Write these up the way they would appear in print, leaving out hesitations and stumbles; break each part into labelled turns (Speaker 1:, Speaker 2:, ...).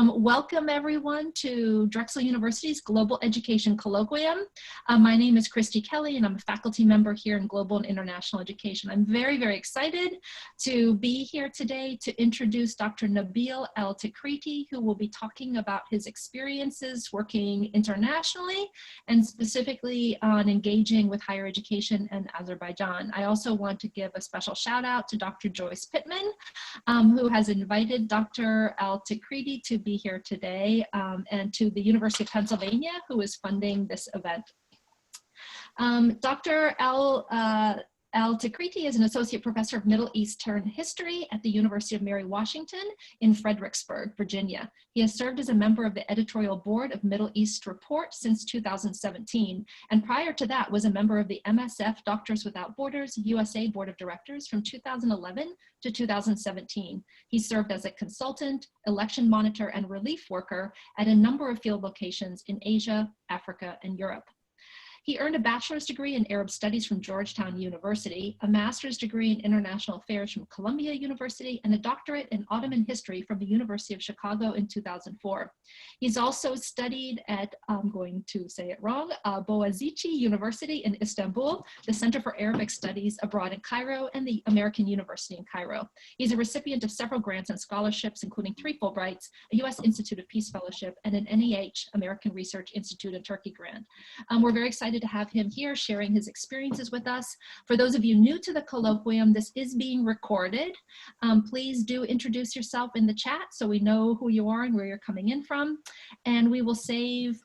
Speaker 1: Welcome everyone to Drexel University's Global Education Colloquium. My name is Christy Kelly and I'm a faculty member here in Global and International Education. I'm very, very excited to be here today to introduce Dr. Nabil Al-Tikriti, who will be talking about his experiences working internationally and specifically on engaging with higher education in Azerbaijan. I also want to give a special shout out to Dr. Joyce Pittman, who has invited Dr. Al-Tikriti to be here today, and to the University of Pennsylvania, who is funding this event. Dr. Al-Tikriti is an associate professor of Middle Eastern history at the University of Mary Washington in Fredericksburg, Virginia. He has served as a member of the editorial board of Middle East Report since 2017, and prior to that was a member of the MSF Doctors Without Borders USA Board of Directors from 2011 to 2017. He served as a consultant, election monitor, and relief worker at a number of field locations in Asia, Africa, and Europe. He earned a bachelor's degree in Arab Studies from Georgetown University, a master's degree in International Affairs from Columbia University, and a doctorate in Ottoman history from the University of Chicago in 2004. He's also studied at, I'm going to say it wrong, Boğaziçi University in Istanbul, the Center for Arabic Studies abroad in Cairo, and the American University in Cairo. He's a recipient of several grants and scholarships, including 3 Fulbrights, a U.S. Institute of Peace Fellowship, and an NEH, American Research Institute in Turkey grant. We're very excited to have him here sharing his experiences with us. For those of you new to the colloquium, this is being recorded. Please do introduce yourself in the chat so we know who you are and where you're coming in from. And we will save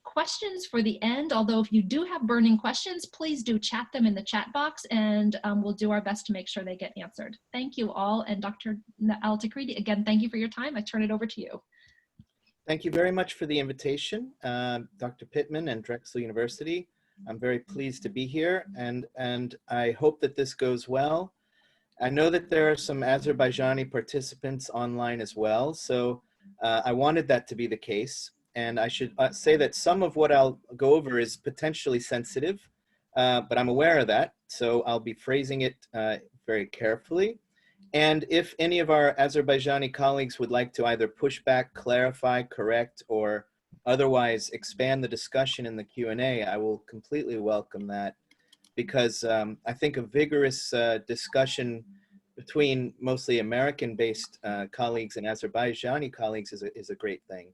Speaker 1: questions for the end, although if you do have burning questions, please do chat them in the chat box and we'll do our best to make sure they get answered. Thank you all. And Dr. Al-Tikriti, again, thank you for your time. I turn it over to you.
Speaker 2: Thank you very much for the invitation, Dr. Pittman and Drexel University. I'm very pleased to be here, and I hope that this goes well. I know that there are some Azerbaijani participants online as well, so I wanted that to be the case. And I should say that some of what I'll go over is potentially sensitive, but I'm aware of that, so I'll be phrasing it very carefully. And if any of our Azerbaijani colleagues would like to either push back, clarify, correct, or otherwise expand the discussion in the Q&A, I will completely welcome that, because I think a vigorous discussion between mostly American-based colleagues and Azerbaijani colleagues is a great thing.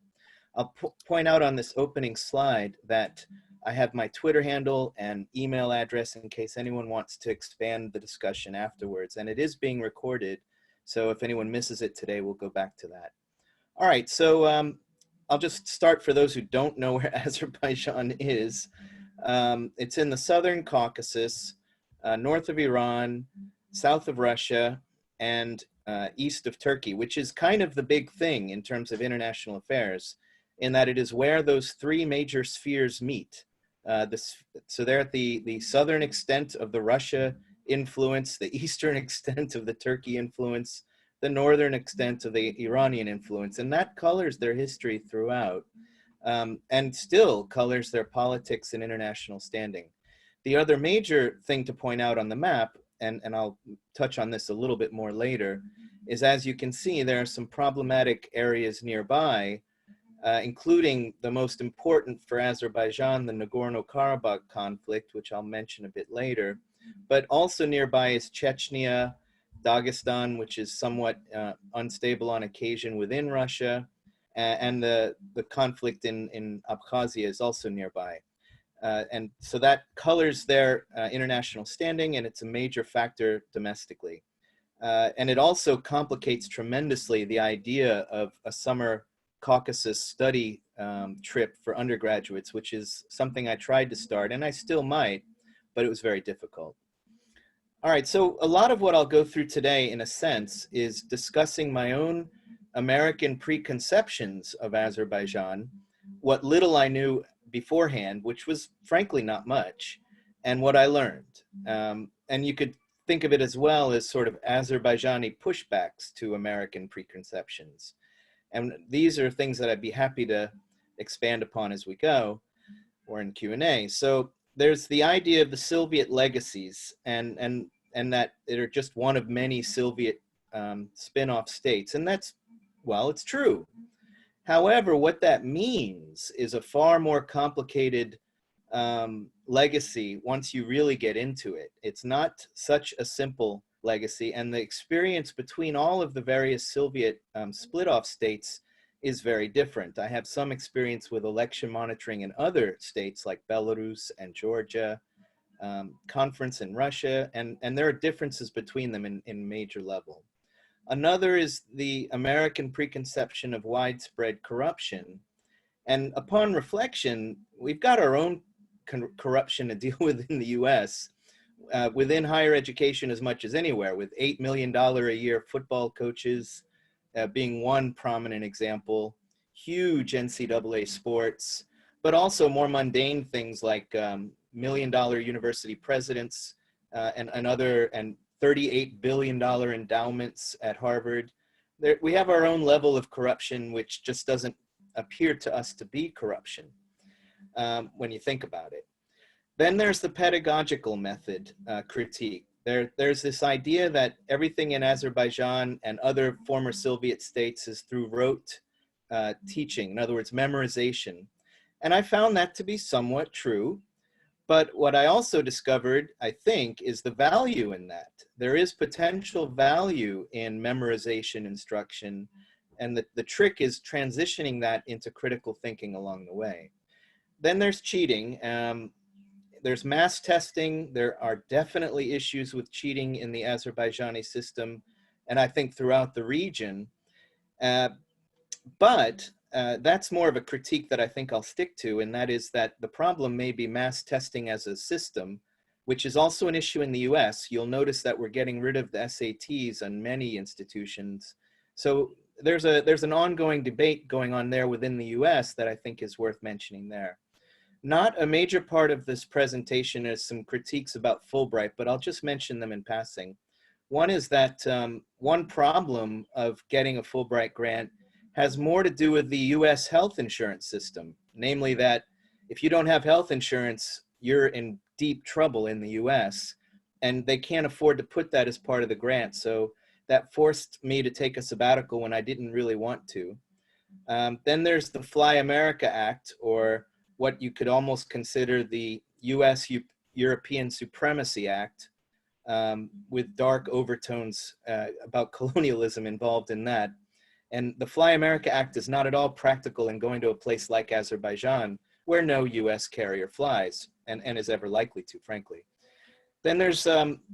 Speaker 2: I'll point out on this opening slide that I have my Twitter handle and email address in case anyone wants to expand the discussion afterwards. And it is being recorded, so if anyone misses it today, we'll go back to that. All right, so I'll just start for those who don't know where Azerbaijan is. It's in the southern Caucasus, north of Iran, south of Russia, and east of Turkey, which is kind of the big thing in terms of international affairs, in that it is where those 3 major spheres meet. So they're at the southern extent of the Russia influence, the eastern extent of the Turkey influence, the northern extent of the Iranian influence, and that colors their history throughout, and still colors their politics and international standing. The other major thing to point out on the map, and I'll touch on this a little bit more later, is as you can see, there are some problematic areas nearby, including the most important for Azerbaijan, the Nagorno-Karabagh conflict, which I'll mention a bit later. But also nearby is Chechnya, Dagestan, which is somewhat unstable on occasion within Russia, and the conflict in Abkhazia is also nearby. And so that colors their international standing, and it's a major factor domestically. And it also complicates tremendously the idea of a summer Caucasus study trip for undergraduates, which is something I tried to start, and I still might, but it was very difficult. All right, so a lot of what I'll go through today, in a sense, is discussing my own American preconceptions of Azerbaijan, what little I knew beforehand, which was frankly not much, and what I learned. And you could think of it as well as sort of Azerbaijani pushbacks to American preconceptions. And these are things that I'd be happy to expand upon as we go, or in Q&A. So there's the idea of the Soviet legacies, and that they're just one of many Soviet spin-off states. And that's, well, it's true. However, what that means is a far more complicated legacy once you really get into it. It's not such a simple legacy, and the experience between all of the various Soviet split-off states is very different. I have some experience with election monitoring in other states like Belarus and Georgia, conference in Russia, and there are differences between them in major level. Another is the American preconception of widespread corruption. And upon reflection, we've got our own corruption to deal with in the US, within higher education as much as anywhere, with $8 million a year football coaches being one prominent example, huge NCAA sports, but also more mundane things like $1 million university presidents and $38 billion endowments at Harvard. We have our own level of corruption, which just doesn't appear to us to be corruption when you think about it. Then there's the pedagogical method critique. There's this idea that everything in Azerbaijan and other former Soviet states is through rote teaching, in other words, memorization. And I found that to be somewhat true. But what I also discovered, I think, is the value in that. There is potential value in memorization instruction, and the trick is transitioning that into critical thinking along the way. Then there's cheating. There's mass testing. There are definitely issues with cheating in the Azerbaijani system, and I think throughout the region. But that's more of a critique that I think I'll stick to, and that is that the problem may be mass testing as a system, which is also an issue in the US. You'll notice that we're getting rid of the SATs on many institutions. So there's an ongoing debate going on there within the US that I think is worth mentioning there. Not a major part of this presentation is some critiques about Fulbright, but I'll just mention them in passing. One is that one problem of getting a Fulbright grant has more to do with the US health insurance system. Namely that if you don't have health insurance, you're in deep trouble in the US, and they can't afford to put that as part of the grant. So that forced me to take a sabbatical when I didn't really want to. Then there's the Fly America Act, or what you could almost consider the US European Supremacy Act, with dark overtones about colonialism involved in that. And the Fly America Act is not at all practical in going to a place like Azerbaijan, where no US carrier flies, and is ever likely to, frankly. Then there's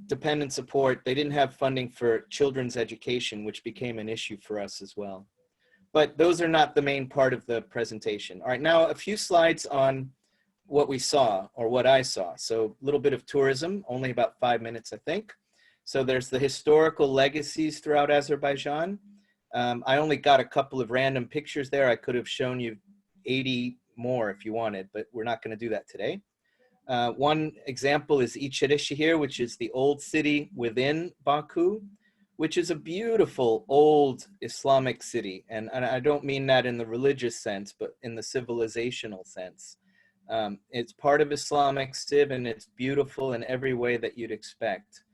Speaker 2: dependent support. They didn't have funding for children's education, which became an issue for us as well. But those are not the main part of the presentation. All right, now a few slides on what we saw, or what I saw. So a little bit of tourism, only about 5 minutes, I think. So there's the historical legacies throughout Azerbaijan. I only got a couple of random pictures there. I could have shown you 80 more if you wanted, but we're not going to do that today. One example is İçerişehir, which is the old city within Baku, which is a beautiful old Islamic city. And I don't mean that in the religious sense, but in the civilizational sense. It's part of Islamic civ, and it's beautiful in every way that you'd expect.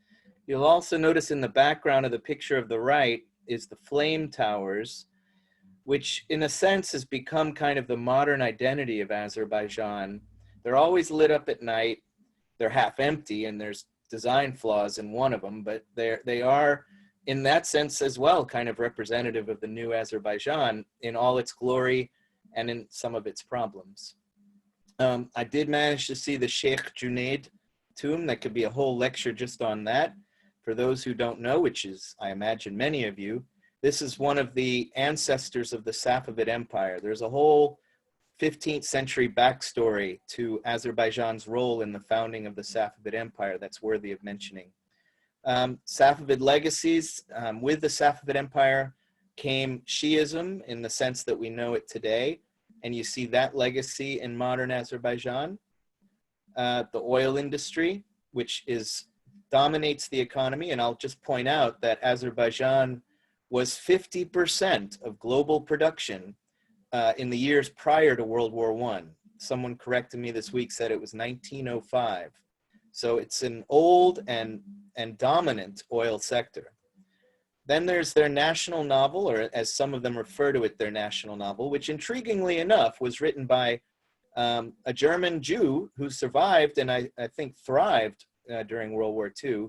Speaker 2: You'll also notice in the background of the picture of the right is the flame towers, which in a sense has become kind of the modern identity of Azerbaijan. They're always lit up at night. They're half empty, and there's design flaws in one of them, but they are, in that sense as well, kind of representative of the new Azerbaijan in all its glory and in some of its problems. I did manage to see the Shaykh Junayd tomb. That could be a whole lecture just on that. For those who don't know, which is, I imagine, many of you, this is one of the ancestors of the Safavid Empire. There's a whole 15th century backstory to Azerbaijan's role in the founding of the Safavid Empire that's worthy of mentioning. Safavid Legacies, with the Safavid Empire came Shi'ism in the sense that we know it today, and you see that legacy in modern Azerbaijan. The oil industry, which dominates the economy, and I'll just point out that Azerbaijan was 50% of global production in the years prior to World War I. Someone corrected me this week, said it was 1905. So it's an old and dominant oil sector. Then there's their national novel, or as some of them refer to it, their national novel, which intriguingly enough was written by a German Jew who survived and I think thrived during World War II,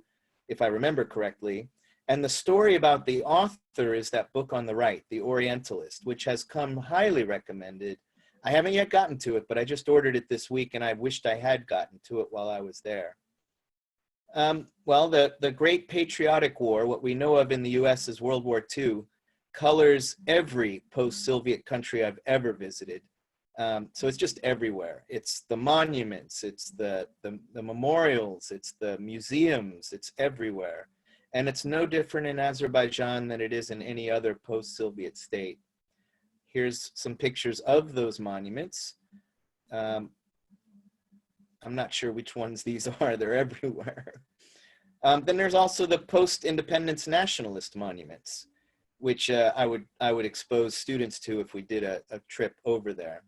Speaker 2: if I remember correctly. And the story about the author is that book on the right, The Orientalist, which has come highly recommended. I haven't yet gotten to it, but I just ordered it this week and I wished I had gotten to it while I was there. Well, the Great Patriotic War, what we know of in the US as World War II, colors every post-Soviet country I've ever visited. So it's just everywhere. It's the monuments, it's the memorials, it's the museums, it's everywhere. And it's no different in Azerbaijan than it is in any other post-Soviet state. Here's some pictures of those monuments. I'm not sure which ones these are, they're everywhere. Then there's also the post-independence nationalist monuments, which I would expose students to if we did a trip over there.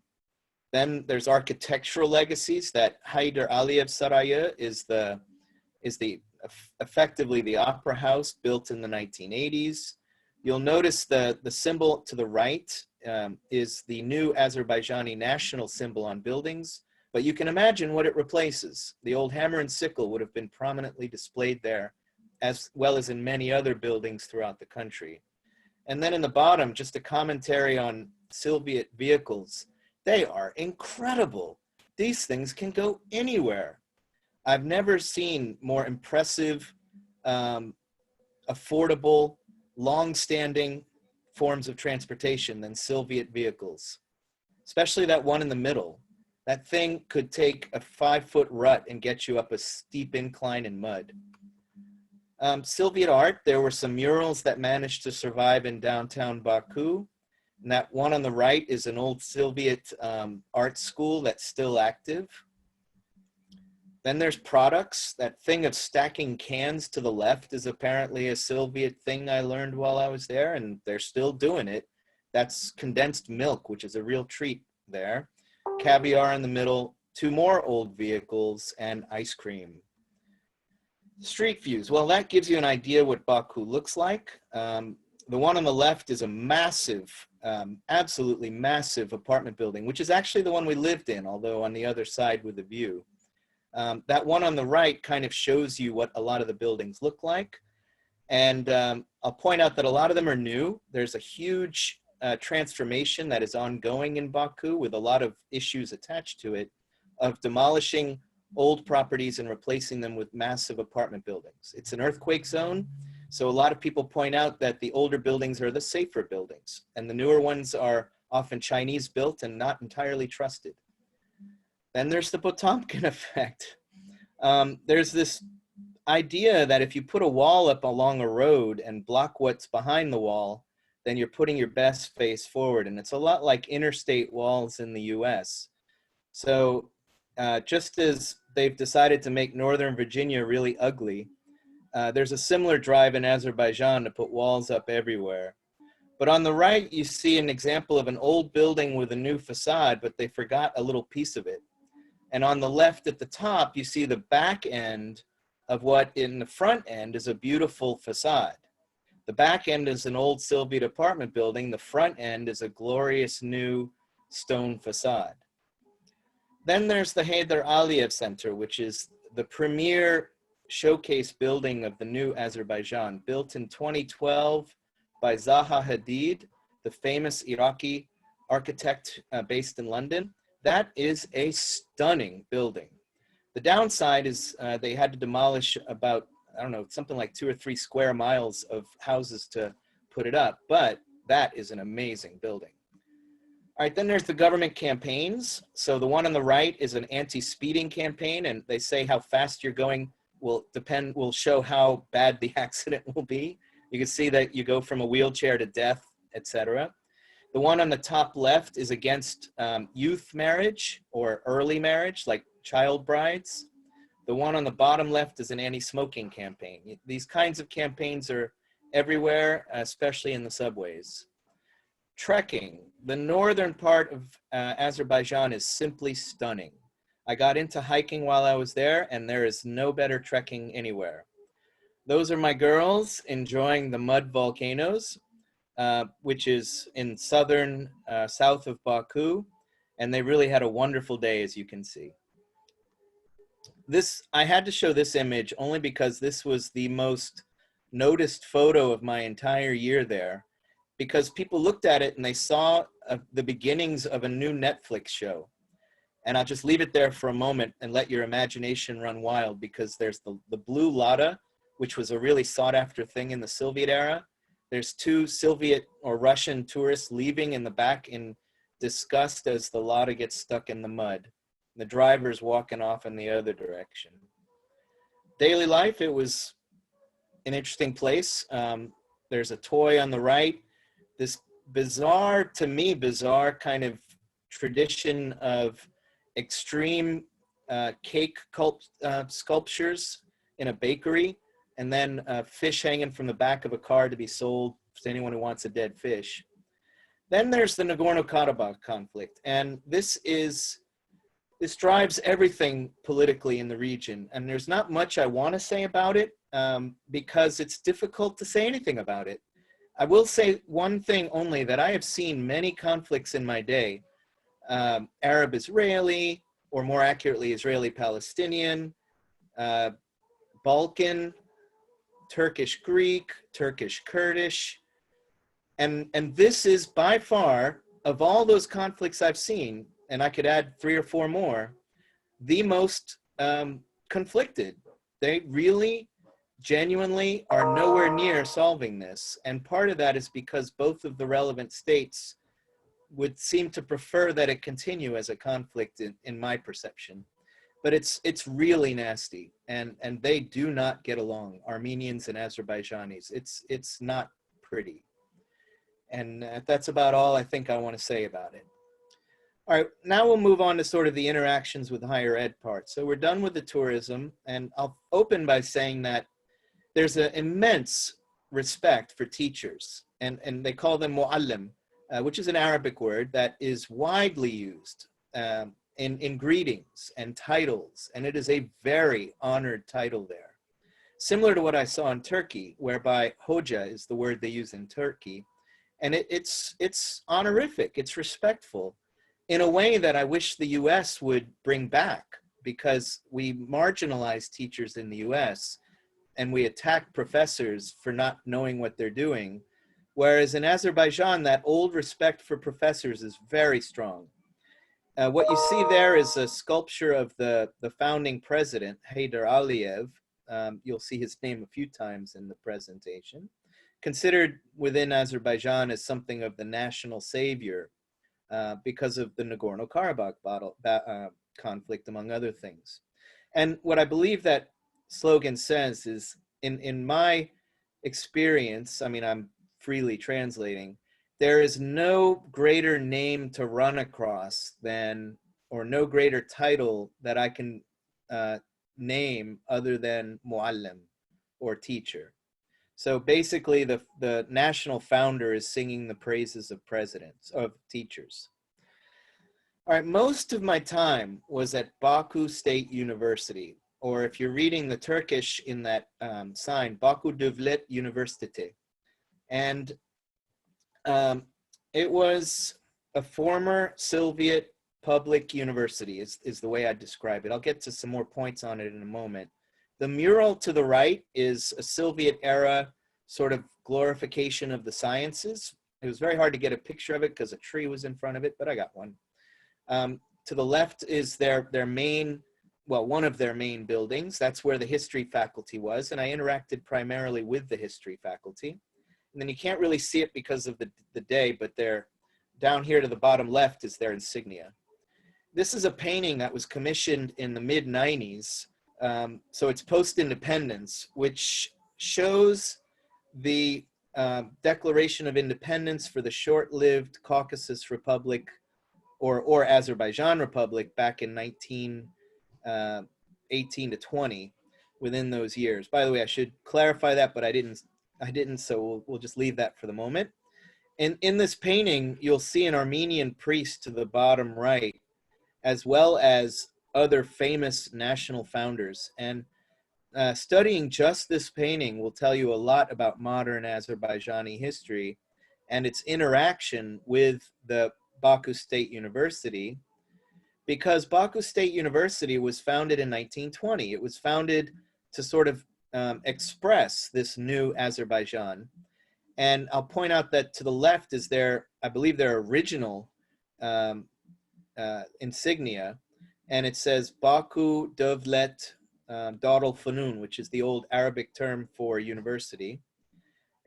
Speaker 2: Then there's architectural legacies. That Haydar Aliyev Sarayı is effectively the opera house built in the 1980s. You'll notice the symbol to the right is the new Azerbaijani national symbol on buildings, but you can imagine what it replaces. The old hammer and sickle would have been prominently displayed there, as well as in many other buildings throughout the country. And then in the bottom, just a commentary on Soviet vehicles. They are incredible. These things can go anywhere. I've never seen more impressive, affordable, long-standing forms of transportation than Soviet vehicles, especially that one in the middle. That thing could take a 5-foot rut and get you up a steep incline in mud. Soviet art, there were some murals that managed to survive in downtown Baku. And that one on the right is an old Soviet art school that's still active. Then there's products. That thing of stacking cans to the left is apparently a Soviet thing I learned while I was there, and they're still doing it. That's condensed milk, which is a real treat there. Caviar in the middle, 2 more old vehicles, and ice cream. Street views. Well, that gives you an idea what Baku looks like. The one on the left is a massive, absolutely massive apartment building, which is actually the one we lived in, although on the other side with the view. That one on the right kind of shows you what a lot of the buildings look like. And I'll point out that a lot of them are new. There's a huge transformation that is ongoing in Baku with a lot of issues attached to it of demolishing old properties and replacing them with massive apartment buildings. It's an earthquake zone. So a lot of people point out that the older buildings are the safer buildings, and the newer ones are often Chinese built and not entirely trusted. Then there's the Potemkin Effect. There's this idea that if you put a wall up along a road and block what's behind the wall, then you're putting your best face forward. And it's a lot like interstate walls in the US. So just as they've decided to make Northern Virginia really ugly, there's a similar drive in Azerbaijan to put walls up everywhere. But on the right, you see an example of an old building with a new facade, but they forgot a little piece of it. And on the left at the top, you see the back end of what in the front end is a beautiful facade. The back end is an old Soviet apartment building. The front end is a glorious new stone facade. Then there's the Haydar Aliyev Center, which is the premier showcase building of the new Azerbaijan, built in 2012 by Zaha Hadid, the famous Iraqi architect based in London. That is a stunning building. The downside is they had to demolish about, I don't know, something like 2 or 3 square miles of houses to put it up, but that is an amazing building. All right, then there's the government campaigns. So the one on the right is an anti-speeding campaign, and they say how fast you're going will show how bad the accident will be. You can see that you go from a wheelchair to death, etc. The one on the top left is against youth marriage or early marriage, like child brides. The one on the bottom left is an anti-smoking campaign. These kinds of campaigns are everywhere, especially in the subways. Trekking. The northern part of Azerbaijan is simply stunning. I got into hiking while I was there, and there is no better trekking anywhere. Those are my girls enjoying the mud volcanoes, which is in southern, south of Baku. And they really had a wonderful day, as you can see. I had to show this image only because this was the most noticed photo of my entire year there, because people looked at it and they saw the beginnings of a new Netflix show. And I'll just leave it there for a moment and let your imagination run wild, because there's the blue Lada, which was a really sought after thing in the Soviet era. There's two Soviet or Russian tourists leaving in the back in disgust as the Lada gets stuck in the mud. The driver's walking off in the other direction. Daily life, it was an interesting place. There's a toy on the right. This bizarre, to me, bizarre kind of tradition of extreme cake sculptures in a bakery, and then fish hanging from the back of a car to be sold to anyone who wants a dead fish. Then there's the Nagorno-Karabagh conflict, and this drives everything politically in the region, and there's not much I want to say about it because it's difficult to say anything about it. I will say one thing only, that I have seen many conflicts in my day, Arab-Israeli, or more accurately, Israeli-Palestinian, Balkan, Turkish-Greek, Turkish-Kurdish, and this is by far, of all those conflicts I've seen, and I could add 3 or 4 more, the most conflicted. They really genuinely are nowhere near solving this. And part of that is because both of the relevant states would seem to prefer that it continue as a conflict in my perception. But it's really nasty, and they do not get along, Armenians and Azerbaijanis. It's not pretty. And that's about all I think I want to say about it. All right, now we'll move on to sort of the interactions with higher ed part. So we're done with the tourism, and I'll open by saying that there's an immense respect for teachers, and they call them Moallim, which is an Arabic word that is widely used in greetings and titles, and it is a very honored title there. Similar to what I saw in Turkey, whereby hoca is the word they use in Turkey, and it's honorific, it's respectful, in a way that I wish the US would bring back, because we marginalize teachers in the US and we attack professors for not knowing what they're doing. Whereas in Azerbaijan, that old respect for professors is very strong. What you see there is a sculpture of the founding president, Heydar Aliyev. You'll see his name a few times in the presentation. Considered within Azerbaijan as something of the national savior because of the Nagorno-Karabagh conflict, among other things. And what I believe that slogan says is, in my experience, I mean, I'm freely translating, there is no greater name to run across than, or no greater title that I can name other than Moallim, or teacher. So basically the national founder is singing the praises of presidents, of teachers. All right, most of my time was at Baku State University, or if you're reading the Turkish in that sign, Baku Devlet University. And it was a former Soviet public university is the way I describe it. I'll get to some more points on it in a moment. The mural to the right is a Soviet era sort of glorification of the sciences. It was very hard to get a picture of it because a tree was in front of it, but I got one. To the left is their main, well, one of their main buildings. That's where the history faculty was, and I interacted primarily with the history faculty. And then you can't really see it because of the day, but they're down here to the bottom left is their insignia. This is a painting that was commissioned in the mid-90s. So it's post-independence, which shows the Declaration of Independence for the short-lived Caucasus Republic or Azerbaijan Republic back in 1918 to 20, within those years. By the way, I should clarify that, but I didn't, so we'll just leave that for the moment. And in this painting, you'll see an Armenian priest to the bottom right, as well as other famous national founders. And studying just this painting will tell you a lot about modern Azerbaijani history and its interaction with the Baku State University, because Baku State University was founded in 1920. It was founded to sort of express this new Azerbaijan. And I'll point out that to the left is their, I believe, their original insignia, and it says Baku Devlet Darul Funun, which is the old Arabic term for university.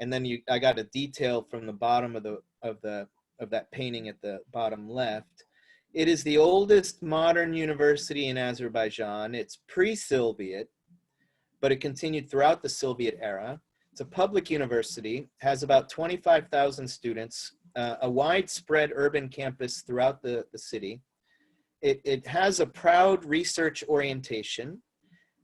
Speaker 2: And then I got a detail from the bottom of that painting at the bottom left. It is the oldest modern university in Azerbaijan. It's pre-Soviet, but it continued throughout the Soviet era. It's a public university, has about 25,000 students, a widespread urban campus throughout the city. It has a proud research orientation,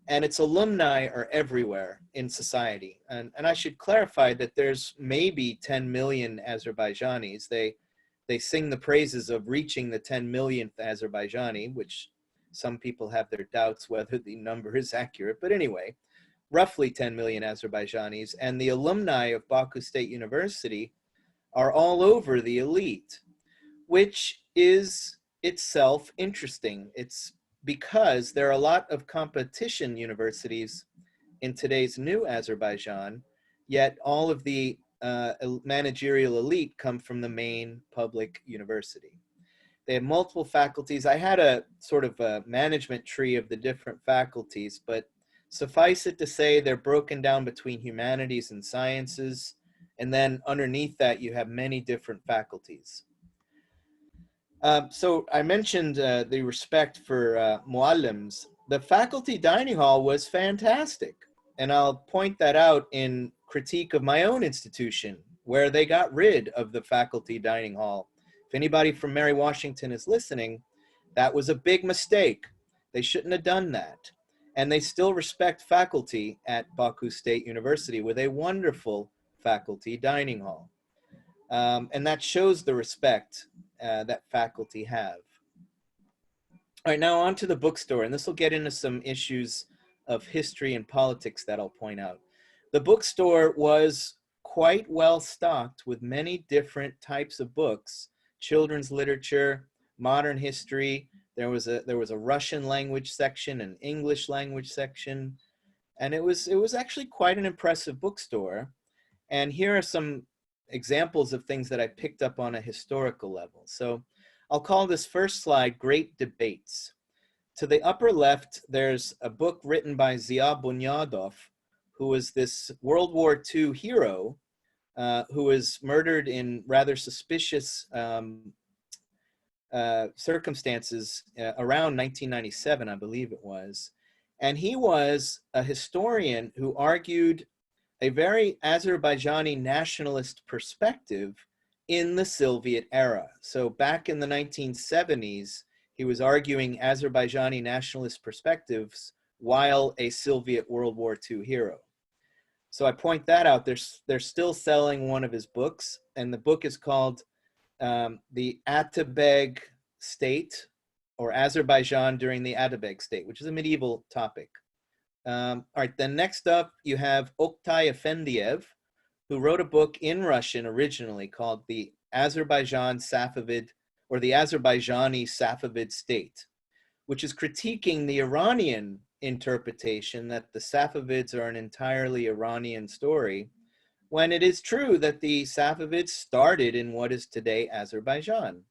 Speaker 2: and its alumni are everywhere in society. And I should clarify that there's maybe 10 million Azerbaijanis. They sing the praises of reaching the 10 millionth Azerbaijani, which some people have their doubts whether the number is accurate. But anyway, roughly 10 million Azerbaijanis. And the alumni of Baku State University are all over the elite, which is itself interesting. It's because there are a lot of competition universities in today's new Azerbaijan, yet all of the managerial elite come from the main public university. They have multiple faculties. I had a sort of a management tree of the different faculties, but suffice it to say they're broken down between humanities and sciences, and then underneath that you have many different faculties. So I mentioned the respect for Moallims. The faculty dining hall was fantastic. And I'll point that out in critique of my own institution, where they got rid of the faculty dining hall. If anybody from Mary Washington is listening, that was a big mistake. They shouldn't have done that. And they still respect faculty at Baku State University with a wonderful faculty dining hall. And that shows the respect that faculty have. All right, now on to the bookstore, and this will get into some issues of history and politics that I'll point out. The bookstore was quite well stocked with many different types of books: children's literature, modern history. There was a Russian language section, an English language section, and it was actually quite an impressive bookstore. And here are some examples of things that I picked up on a historical level. So I'll call this first slide Great Debates. To the upper left, there's a book written by Zia Bunyadov, who was this World War II hero who was murdered in rather suspicious circumstances around 1997, I believe it was. And he was a historian who argued a very Azerbaijani nationalist perspective in the Soviet era. So back in the 1970s, he was arguing Azerbaijani nationalist perspectives while a Soviet World War II hero. So I point that out. They're still selling one of his books, and the book is called The Atabeg State, or Azerbaijan During the Atabeg State, which is a medieval topic. All right, then next up you have Oktay Efendiev, who wrote a book in Russian originally called The Azerbaijan Safavid, or the Azerbaijani Safavid State, which is critiquing the Iranian interpretation that the Safavids are an entirely Iranian story, when it is true that the Safavids started in what is today Azerbaijan.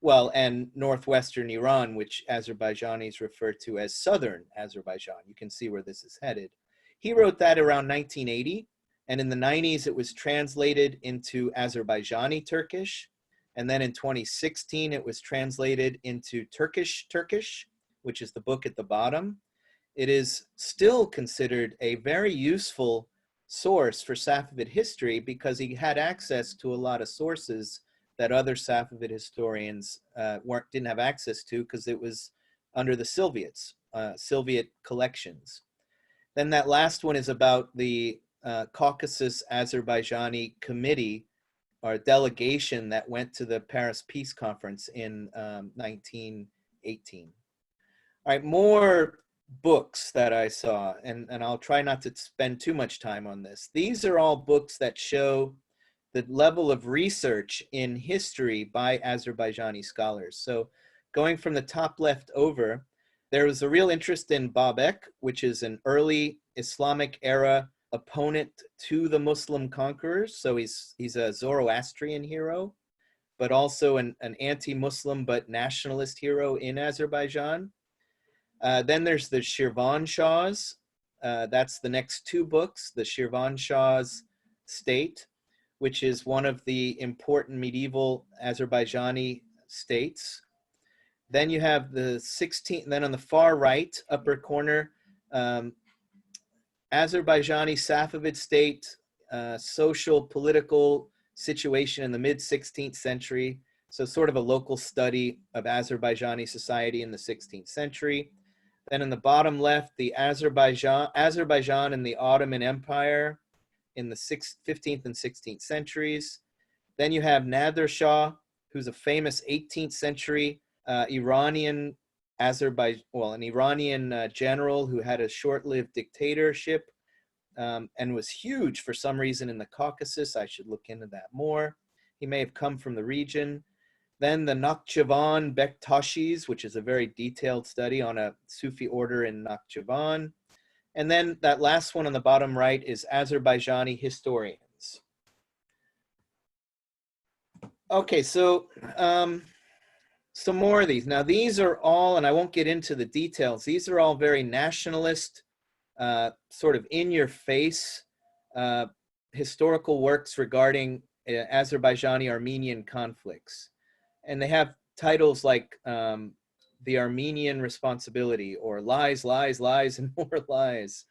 Speaker 2: Well, and northwestern Iran, which Azerbaijanis refer to as southern Azerbaijan. You can see where this is headed. He wrote that around 1980, and in the 90s it was translated into Azerbaijani Turkish, and then in 2016 it was translated into Turkish, which is the book at the bottom. It is still considered a very useful source for Safavid history because he had access to a lot of sources that other Safavid historians didn't have access to because it was under the Soviets, Soviet collections. Then that last one is about the Caucasus Azerbaijani Committee, or delegation that went to the Paris Peace Conference in 1918. All right, more books that I saw, and I'll try not to spend too much time on this. These are all books that show the level of research in history by Azerbaijani scholars. So going from the top left over, there was a real interest in Babek, which is an early Islamic era opponent to the Muslim conquerors. So he's a Zoroastrian hero, but also an anti-Muslim but nationalist hero in Azerbaijan. Then there's the Shirvan Shahs. That's the next two books, the Shirvan Shah's State, which is one of the important medieval Azerbaijani states. Then you have the 16th, then on the far right, upper corner, Azerbaijani Safavid state, social, political situation in the mid-16th century. So sort of a local study of Azerbaijani society in the 16th century. Then in the bottom left, the Azerbaijan and the Ottoman Empire in the 15th and 16th centuries. Then you have Nader Shah, who's a famous 18th century Iranian an Iranian general who had a short-lived dictatorship and was huge for some reason in the Caucasus. I should look into that more. He may have come from the region. Then the Nakhchivan Bektashis, which is a very detailed study on a Sufi order in Nakhchivan. And then that last one on the bottom right is Azerbaijani historians. Okay, so some more of these. Now these are all, and I won't get into the details, these are all very nationalist, sort of in-your-face historical works regarding Azerbaijani-Armenian conflicts. And they have titles like The Armenian Responsibility, or Lies, Lies, Lies, and More Lies.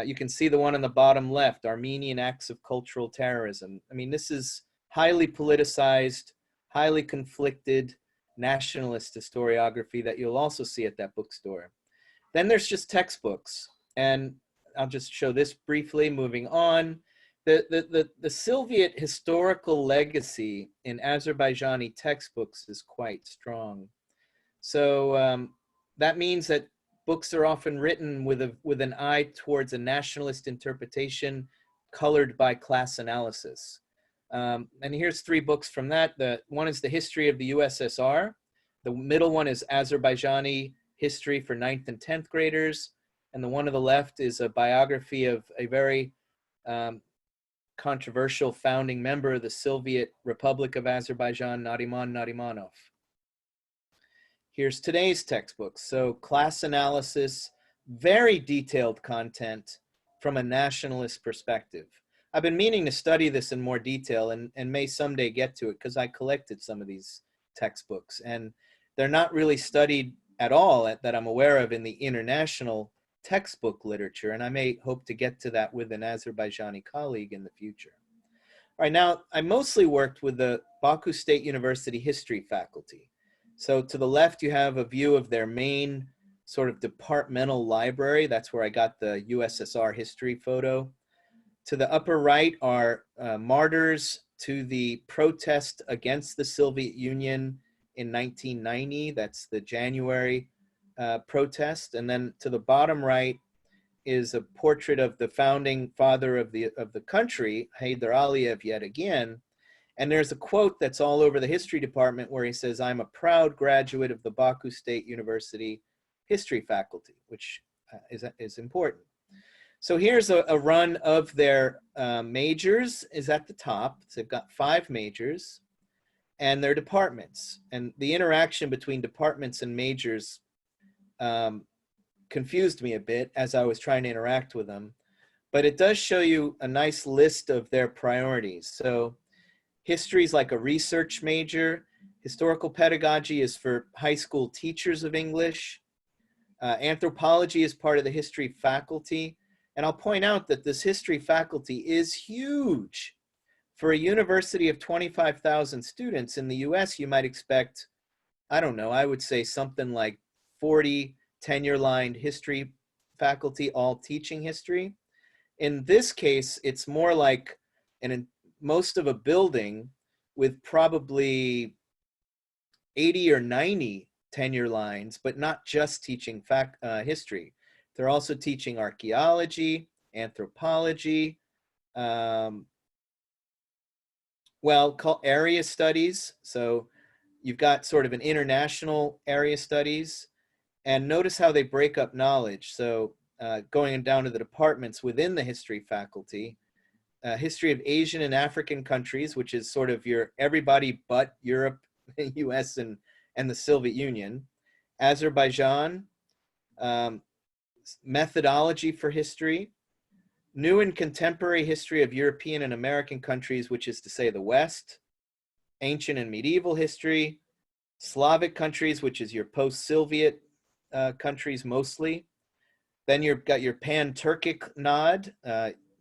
Speaker 2: You can see the one on the bottom left, Armenian Acts of Cultural Terrorism. I mean, this is highly politicized, highly conflicted nationalist historiography that you'll also see at that bookstore. Then there's just textbooks, and I'll just show this briefly, moving on. The Soviet historical legacy in Azerbaijani textbooks is quite strong. So that means that books are often written with an eye towards a nationalist interpretation colored by class analysis. And here's three books from that. The one is The History of the USSR. The middle one is Azerbaijani History for 9th and 10th graders. And the one to the left is a biography of a very controversial founding member of the Soviet Republic of Azerbaijan, Nariman Narimanov. Here's today's textbooks. So class analysis, very detailed content from a nationalist perspective. I've been meaning to study this in more detail and may someday get to it because I collected some of these textbooks and they're not really studied at all that I'm aware of in the international textbook literature, and I may hope to get to that with an Azerbaijani colleague in the future. All right, now I mostly worked with the Baku State University History Faculty. So to the left, you have a view of their main sort of departmental library. That's where I got the USSR history photo. To the upper right are martyrs to the protest against the Soviet Union in 1990. That's the January protest. And then to the bottom right is a portrait of the founding father of the country, Heydar Aliyev, yet again. And there's a quote that's all over the history department where he says, "I'm a proud graduate of the Baku State University History Faculty," which is important. So here's a run of their majors is at the top. So they've got 5 majors and their departments. And the interaction between departments and majors confused me a bit as I was trying to interact with them. But it does show you a nice list of their priorities. So history is like a research major. Historical pedagogy is for high school teachers of English. Anthropology is part of the history faculty. And I'll point out that this history faculty is huge. For a university of 25,000 students in the US, you might expect, I don't know, I would say something like 40 tenure-lined history faculty all teaching history. In this case, it's more like most of a building with probably 80 or 90 tenure lines, but not just teaching history. They're also teaching archaeology, anthropology, area studies. So you've got sort of an international area studies, and notice how they break up knowledge. So going down to the departments within the history faculty, history of Asian and African countries, which is sort of your everybody but Europe, US, and the Soviet Union. Azerbaijan, methodology for history, new and contemporary history of European and American countries, which is to say the West, ancient and medieval history, Slavic countries, which is your post-Soviet countries mostly. Then you've got your pan-Turkic nod,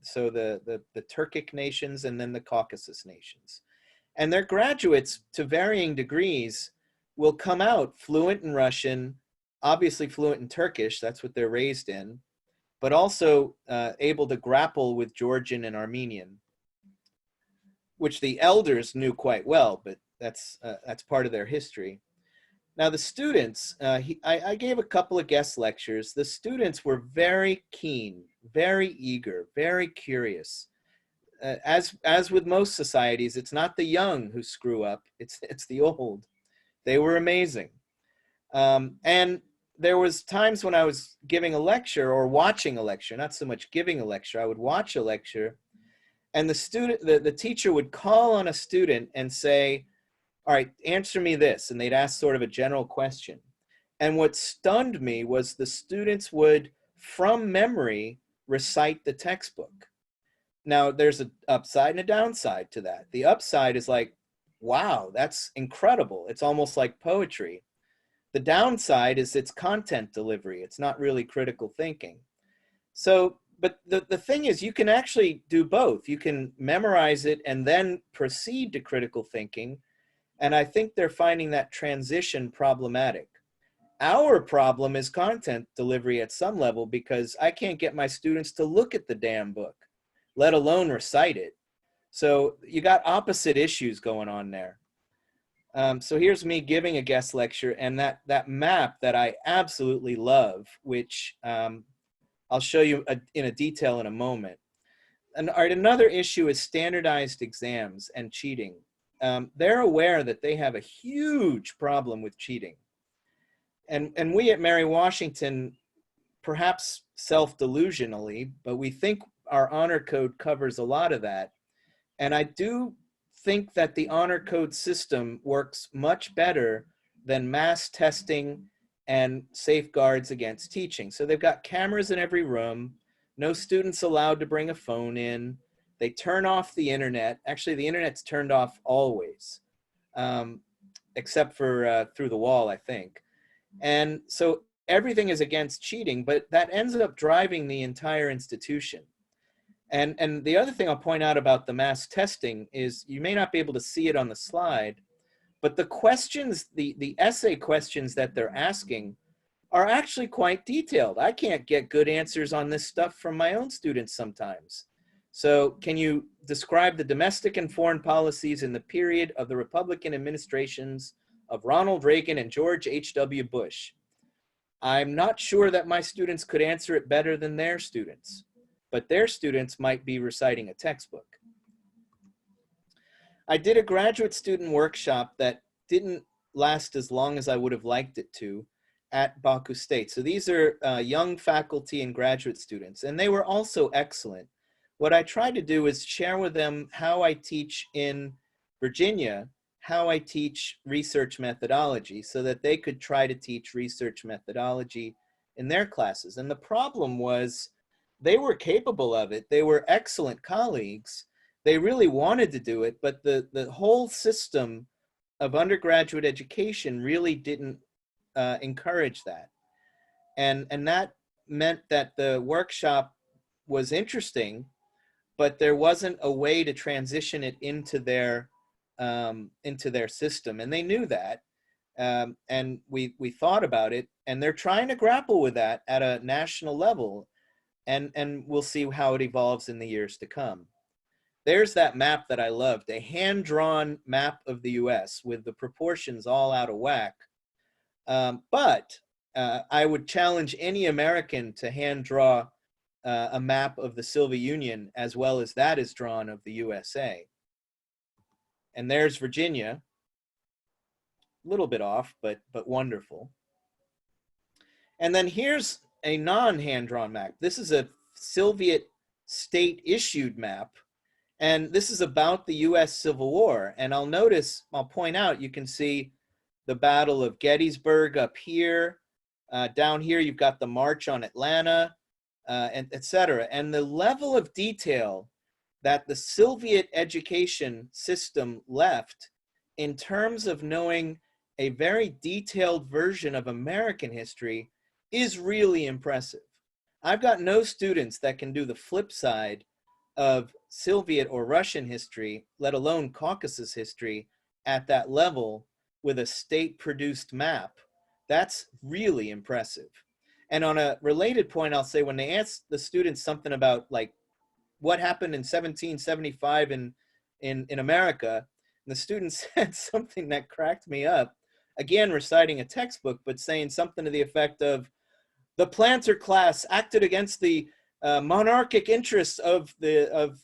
Speaker 2: so the Turkic nations, and then the Caucasus nations. And their graduates, to varying degrees, will come out fluent in Russian, obviously fluent in Turkish, that's what they're raised in, but also able to grapple with Georgian and Armenian, which the elders knew quite well, but that's part of their history. Now the students, I gave a couple of guest lectures. The students were very keen, very eager, very curious. As with most societies, it's not the young who screw up, it's the old. They were amazing. And there was times when I was giving a lecture or watching a lecture, not so much giving a lecture, I would watch a lecture, and the teacher would call on a student and say, all right, answer me this. And they'd ask sort of a general question. And what stunned me was the students would, from memory, recite the textbook. Now, there's an upside and a downside to that. The upside is like, wow, that's incredible. It's almost like poetry. The downside is its content delivery. It's not really critical thinking. So, but the thing is, you can actually do both. You can memorize it and then proceed to critical thinking. And I think they're finding that transition problematic. Our problem is content delivery at some level, because I can't get my students to look at the damn book, let alone recite it. So you got opposite issues going on there. So here's me giving a guest lecture, and that map that I absolutely love, which I'll show you in a detail in a moment. And another issue is standardized exams and cheating. They're aware that they have a huge problem with cheating. And we at Mary Washington, perhaps self-delusionally, but we think our honor code covers a lot of that. And I do think that the honor code system works much better than mass testing and safeguards against teaching. So they've got cameras in every room, no students allowed to bring a phone in. They turn off the internet. Actually, the internet's turned off always, except for through the wall, I think. And so everything is against cheating, but that ends up driving the entire institution. And the other thing I'll point out about the mass testing is, you may not be able to see it on the slide, but the questions, the essay questions that they're asking are actually quite detailed. I can't get good answers on this stuff from my own students sometimes. So can you describe the domestic and foreign policies in the period of the Republican administrations of Ronald Reagan and George H.W. Bush? I'm not sure that my students could answer it better than their students, but their students might be reciting a textbook. I did a graduate student workshop that didn't last as long as I would have liked it to at Baku State. So these are young faculty and graduate students, and they were also excellent. What I tried to do is share with them how I teach in Virginia, how I teach research methodology, so that they could try to teach research methodology in their classes. And the problem was, they were capable of it. They were excellent colleagues. They really wanted to do it, but the whole system of undergraduate education really didn't encourage that. And that meant that the workshop was interesting, but there wasn't a way to transition it into their system. And they knew that. And we thought about it, and they're trying to grapple with that at a national level. And we'll see how it evolves in the years to come. There's that map that I loved, a hand-drawn map of the US with the proportions all out of whack. But I would challenge any American to hand draw a map of the Soviet Union as well as that is drawn of the USA. And there's Virginia, a little bit off, but wonderful. And then here's a non-hand-drawn map. This is a Soviet state-issued map, and this is about the US Civil War. And I'll point out, you can see the Battle of Gettysburg up here. Down here, you've got the March on Atlanta, and etc. And the level of detail that the Soviet education system left in terms of knowing a very detailed version of American history is really impressive. I've got no students that can do the flip side of Soviet or Russian history, let alone Caucasus history, at that level with a state-produced map. That's really impressive. And on a related point, I'll say when they ask the students something about like what happened in 1775 in America, and the students said something that cracked me up, again reciting a textbook, but saying something to the effect of, the planter class acted against the monarchic interests of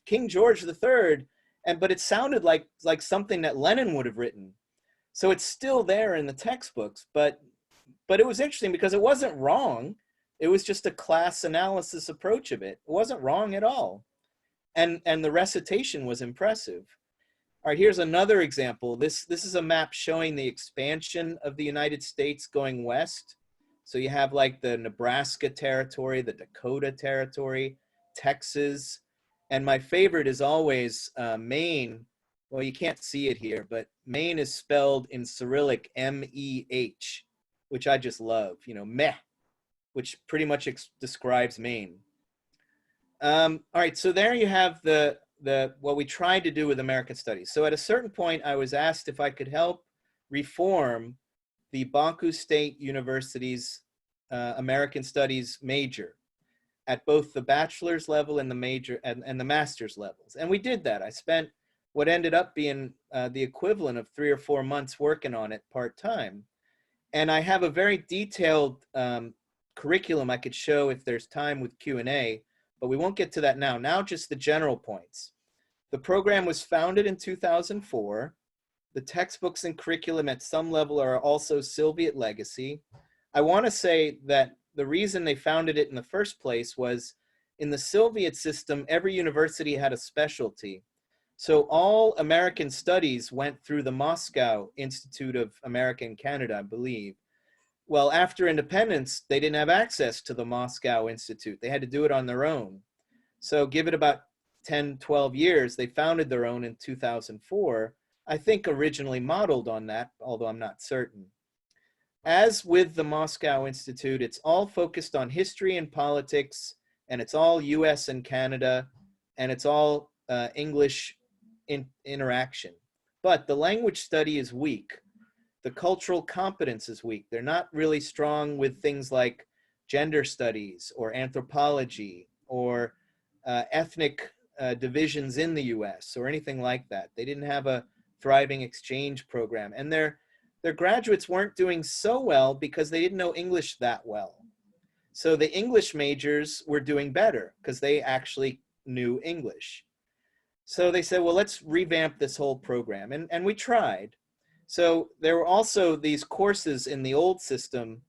Speaker 2: King George III, but it sounded like something that Lenin would have written. So it's still there in the textbooks, but it was interesting because it wasn't wrong. It was just a class analysis approach of it. It wasn't wrong at all. And the recitation was impressive. All right, here's another example. This is a map showing the expansion of the United States going west. So you have like the Nebraska territory, the Dakota territory, Texas. And my favorite is always Maine. Well, you can't see it here, but Maine is spelled in Cyrillic M-E-H, which I just love, you know, meh, which pretty much describes Maine. All right, so there you have what we tried to do with American Studies. So at a certain point, I was asked if I could help reform the Baku State University's American Studies major at both the bachelor's level and the major and the master's levels. And we did that. I spent what ended up being the equivalent of 3 or 4 months working on it part-time. And I have a very detailed curriculum I could show if there's time with Q&A, but we won't get to that now. Now just the general points. The program was founded in 2004. The textbooks and curriculum at some level are also Soviet legacy. I want to say that the reason they founded it in the first place was in the Soviet system, every university had a specialty. So all American studies went through the Moscow Institute of America and Canada, I believe. Well, after independence, they didn't have access to the Moscow Institute. They had to do it on their own. So give it about 10, 12 years, they founded their own in 2004. I think originally modeled on that, although I'm not certain. As with the Moscow Institute, it's all focused on history and politics, and it's all US and Canada, and it's all English interaction. But the language study is weak. The cultural competence is weak. They're not really strong with things like gender studies or anthropology or ethnic divisions in the US or anything like that. They didn't have a thriving exchange program, and their graduates weren't doing so well because they didn't know English that well. So the English majors were doing better because they actually knew English. So they said, well, let's revamp this whole program, and we tried. So there were also these courses in the old system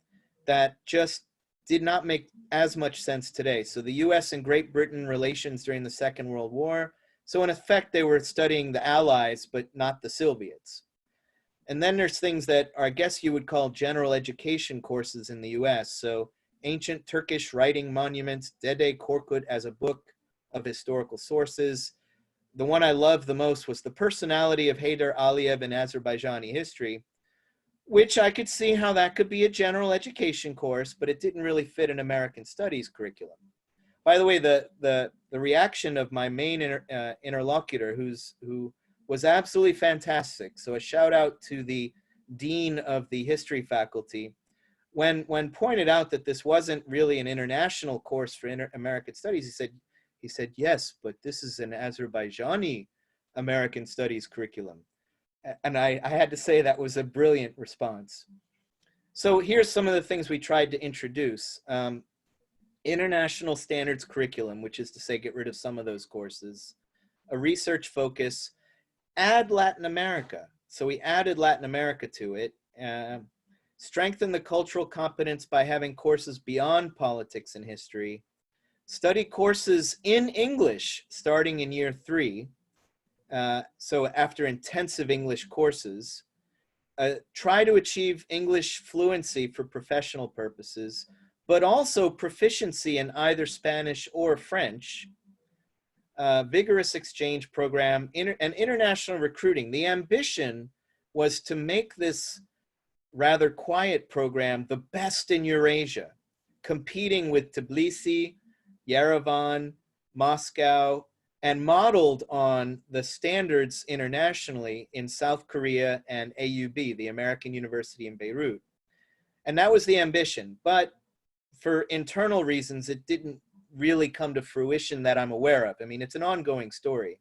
Speaker 2: that just did not make as much sense today. So the US and Great Britain relations during the Second World War. So in effect, they were studying the Allies, but not the Soviets. And then there's things that are, I guess you would call general education courses in the US. So ancient Turkish writing monuments, Dede Korkut as a book of historical sources. The one I loved the most was the personality of Haydar Aliyev in Azerbaijani history, which I could see how that could be a general education course, but it didn't really fit an American studies curriculum. By the way, the reaction of my main interlocutor, who was absolutely fantastic. So a shout out to the dean of the history faculty. When pointed out that this wasn't really an international course for American studies, he said, yes, but this is an Azerbaijani American studies curriculum. And I had to say that was a brilliant response. So here's some of the things we tried to introduce. International standards curriculum, which is to say get rid of some of those courses, a research focus, add Latin America. So we added Latin America to it. Strengthen the cultural competence by having courses beyond politics and history. Study courses in English starting in year 3. So after intensive English courses. Try to achieve English fluency for professional purposes, but also proficiency in either Spanish or French. Vigorous exchange program, and international recruiting. The ambition was to make this rather quiet program the best in Eurasia, competing with Tbilisi, Yerevan, Moscow, and modeled on the standards internationally in South Korea and AUB, the American University in Beirut. And that was the ambition, but for internal reasons, it didn't really come to fruition that I'm aware of. I mean, it's an ongoing story.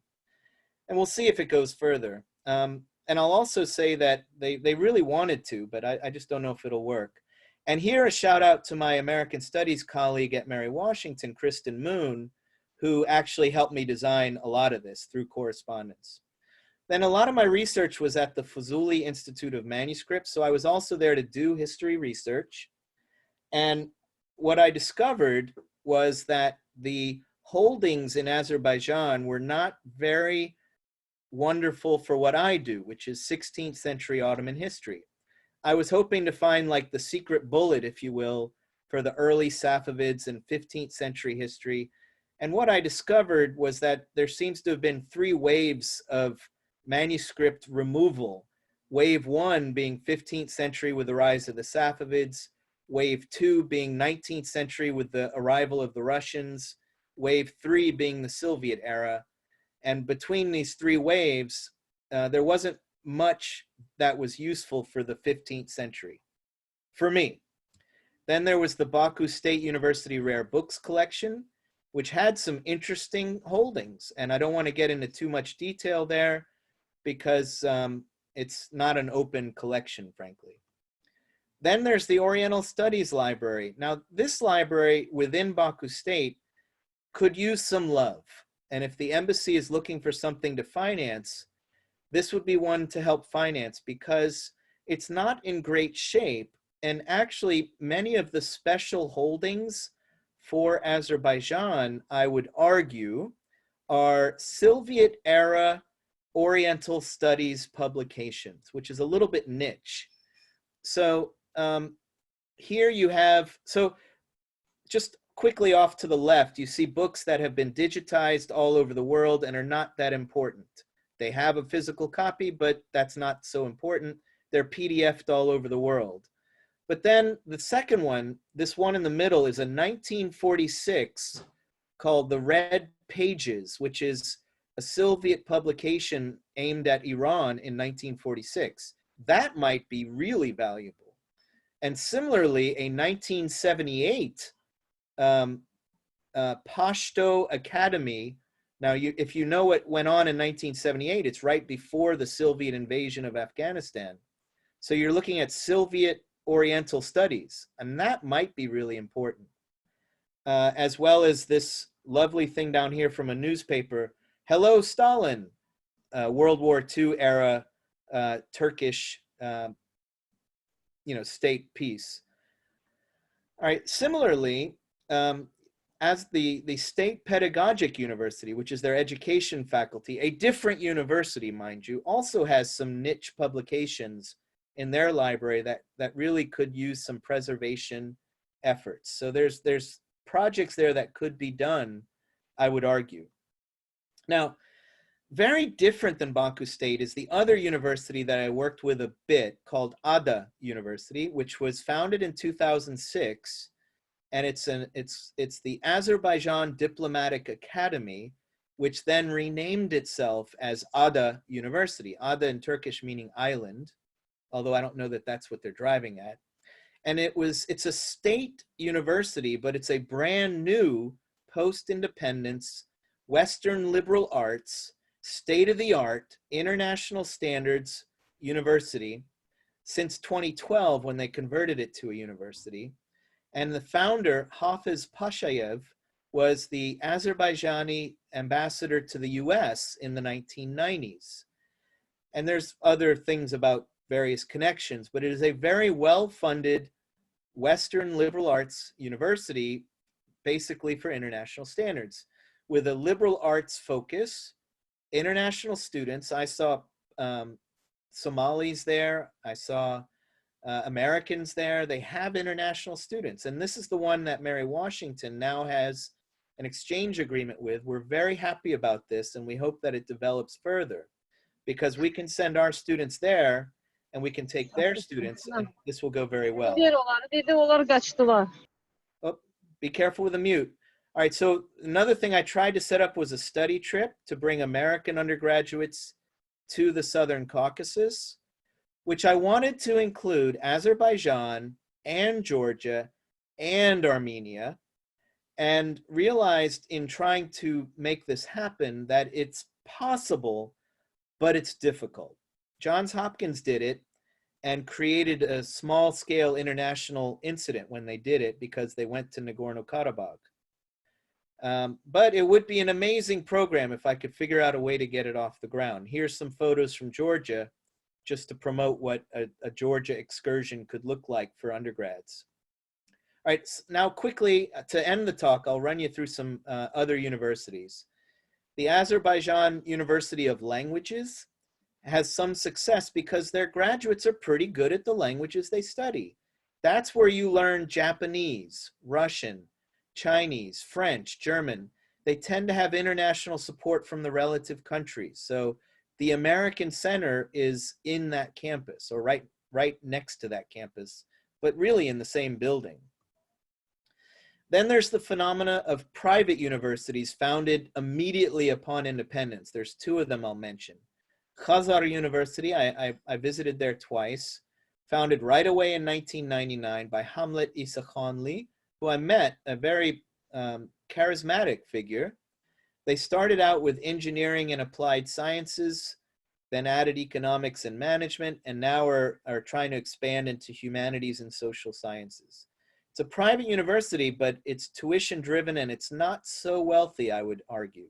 Speaker 2: And we'll see if it goes further. And I'll also say that they really wanted to, but I just don't know if it'll work. And here a shout out to my American Studies colleague at Mary Washington, Kristen Moon, who actually helped me design a lot of this through correspondence. Then a lot of my research was at the Fuzuli Institute of Manuscripts, so I was also there to do history research. And what I discovered was that the holdings in Azerbaijan were not very wonderful for what I do, which is 16th century Ottoman history. I was hoping to find like the secret bullet, if you will, for the early Safavids and 15th century history. And what I discovered was that there seems to have been 3 waves of manuscript removal. Wave 1 being 15th century with the rise of the Safavids, wave 2 being 19th century with the arrival of the Russians, wave 3 being the Soviet era. And between these 3 waves, there wasn't much that was useful for the 15th century, for me. Then there was the Baku State University Rare Books Collection, which had some interesting holdings. And I don't want to get into too much detail there because it's not an open collection, frankly. Then there's the Oriental Studies Library. Now, this library within Baku State could use some love. And if the embassy is looking for something to finance, this would be one to help finance because it's not in great shape. And actually, many of the special holdings for Azerbaijan, I would argue, are Soviet-era Oriental Studies publications, which is a little bit niche. So here you have, so just quickly off to the left, you see books that have been digitized all over the world and are not that important. They have a physical copy, but that's not so important. They're PDF'd all over the world. But then the second one, this one in the middle, is a 1946 called The Red Pages, which is a Soviet publication aimed at Iran in 1946. That might be really valuable. And similarly, a 1978 Pashto Academy. Now, if you know what went on in 1978, it's right before the Soviet invasion of Afghanistan. So you're looking at Soviet Oriental studies, and that might be really important. As well as this lovely thing down here from a newspaper, Hello Stalin, World War II era Turkish state piece. All right, similarly, as the State Pedagogic University, which is their education faculty, a different university, mind you, also has some niche publications in their library that really could use some preservation efforts. So there's projects there that could be done, I would argue. Now, very different than Baku State is the other university that I worked with a bit called Ada University, which was founded in 2006. And it's the Azerbaijan Diplomatic Academy, which then renamed itself as Ada University. Ada in Turkish meaning island, although I don't know that that's what they're driving at. And it's a state university, but it's a brand new post-independence, Western liberal arts, state-of-the-art, international standards university. since 2012 when they converted it to a university. And the founder, Hafiz Pashayev, was the Azerbaijani ambassador to the US in the 1990s. And there's other things about various connections, but it is a very well-funded Western liberal arts university, basically for international standards, with a liberal arts focus, international students. I saw Somalis there, I saw Americans there. They have international students. And this is the one that Mary Washington now has an exchange agreement with. We're very happy about this, and we hope that it develops further, because we can send our students there and we can take their students, and this will go very well. Oh, be careful with the mute. All right, so another thing I tried to set up was a study trip to bring American undergraduates to the Southern Caucasus, which I wanted to include Azerbaijan and Georgia and Armenia, and realized in trying to make this happen that it's possible, but it's difficult. Johns Hopkins did it and created a small-scale international incident when they did it, because they went to Nagorno-Karabagh. But it would be an amazing program if I could figure out a way to get it off the ground. Here's some photos from Georgia, just to promote what a Georgia excursion could look like for undergrads. All right, now quickly, to end the talk, I'll run you through some other universities. The Azerbaijan University of Languages has some success because their graduates are pretty good at the languages they study. That's where you learn Japanese, Russian, Chinese, French, German. They tend to have international support from the relative countries. So the American Center is in that campus, or right next to that campus, but really in the same building. Then there's the phenomena of private universities founded immediately upon independence. There's two of them I'll mention. Xazar University, I visited there twice, founded right away in 1999 by Hamlet Isakhanli, who I met, a very charismatic figure. They started out with engineering and applied sciences, then added economics and management, and now are trying to expand into humanities and social sciences. It's a private university, but it's tuition driven and it's not so wealthy, I would argue.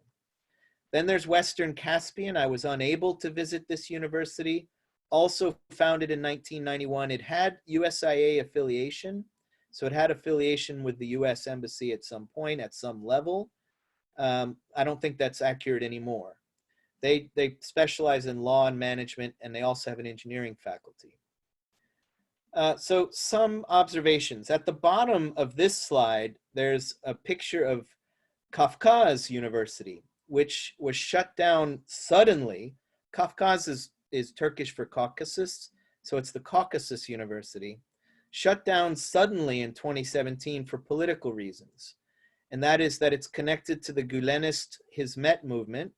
Speaker 2: Then there's Western Caspian. I was unable to visit this university. Also founded in 1991. It had USIA affiliation, so it had affiliation with the US Embassy at some point, at some level. I don't think that's accurate anymore. They specialize in law and management, and they also have an engineering faculty. So some observations. At the bottom of this slide, there's a picture of Caucasus University, which was shut down suddenly. Caucasus is Turkish for Caucasus, so it's the Caucasus University. Shut down suddenly in 2017 for political reasons. And that is that it's connected to the Gülenist Hizmet movement,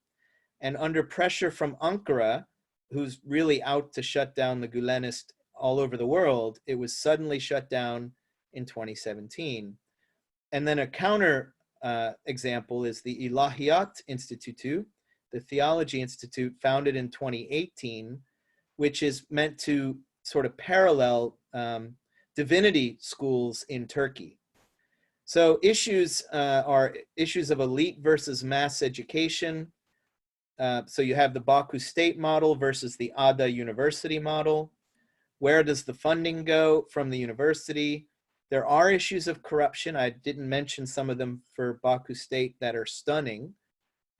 Speaker 2: and under pressure from Ankara, who's really out to shut down the Gülenist all over the world, it was suddenly shut down in 2017. And then a counter example is the Ilahiyat Institute, the Theology Institute, founded in 2018, which is meant to sort of parallel divinity schools in Turkey. So issues are issues of elite versus mass education. So you have the Baku state model versus the Ada University model. Where does the funding go from the university? There are issues of corruption. I didn't mention some of them for Baku State that are stunning.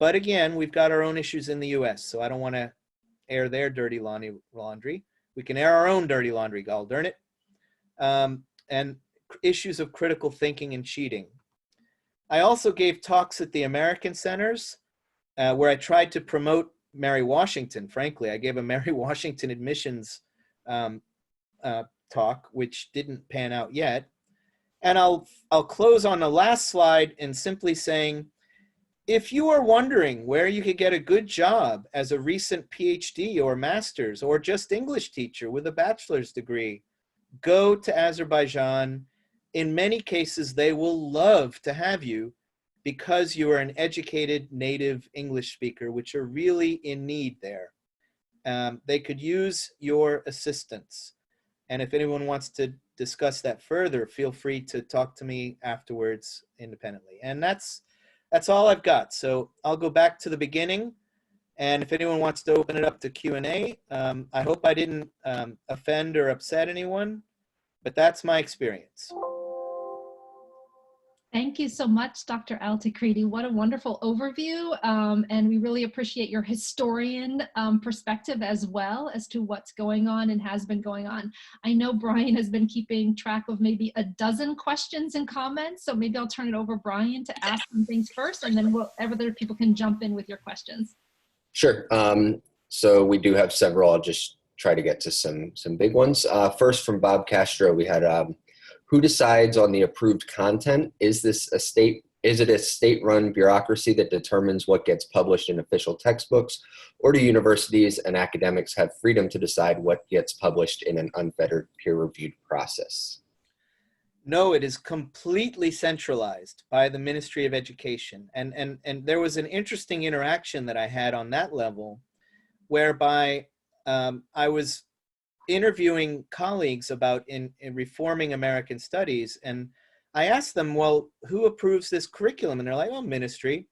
Speaker 2: But again, we've got our own issues in the US, so I don't want to air their dirty laundry. We can air our own dirty laundry, gall darn it. And issues of critical thinking and cheating. I also gave talks at the American centers where I tried to promote Mary Washington, frankly. I gave a Mary Washington admissions talk, which didn't pan out yet. And I'll close on the last slide and simply saying, if you are wondering where you could get a good job as a recent PhD or master's or just English teacher with a bachelor's degree, go to Azerbaijan. In many cases, they will love to have you because you are an educated native English speaker, which are really in need there. They could use your assistance. And if anyone wants to discuss that further, feel free to talk to me afterwards independently. And that's all I've got. So I'll go back to the beginning. And if anyone wants to open it up to Q&A, I hope I didn't offend or upset anyone, but that's my experience.
Speaker 1: Thank you so much, Dr. Al-Tikriti. What a wonderful overview. And we really appreciate your historian perspective as well as to what's going on and has been going on. I know Brian has been keeping track of maybe a dozen questions and comments. So maybe I'll turn it over, Brian, to ask some things first, and then other people can jump in with your questions.
Speaker 3: Sure. So we do have several. I'll just try to get to some big ones. First, from Bob Castro, we had who decides on the approved content? Is it a state-run bureaucracy that determines what gets published in official textbooks, or do universities and academics have freedom to decide what gets published in an unfettered peer-reviewed process?
Speaker 2: No, it is completely centralized by the Ministry of Education. And there was an interesting interaction that I had on that level, whereby I was interviewing colleagues about in reforming American studies. And I asked them, well, who approves this curriculum? And they're like, oh, ministry.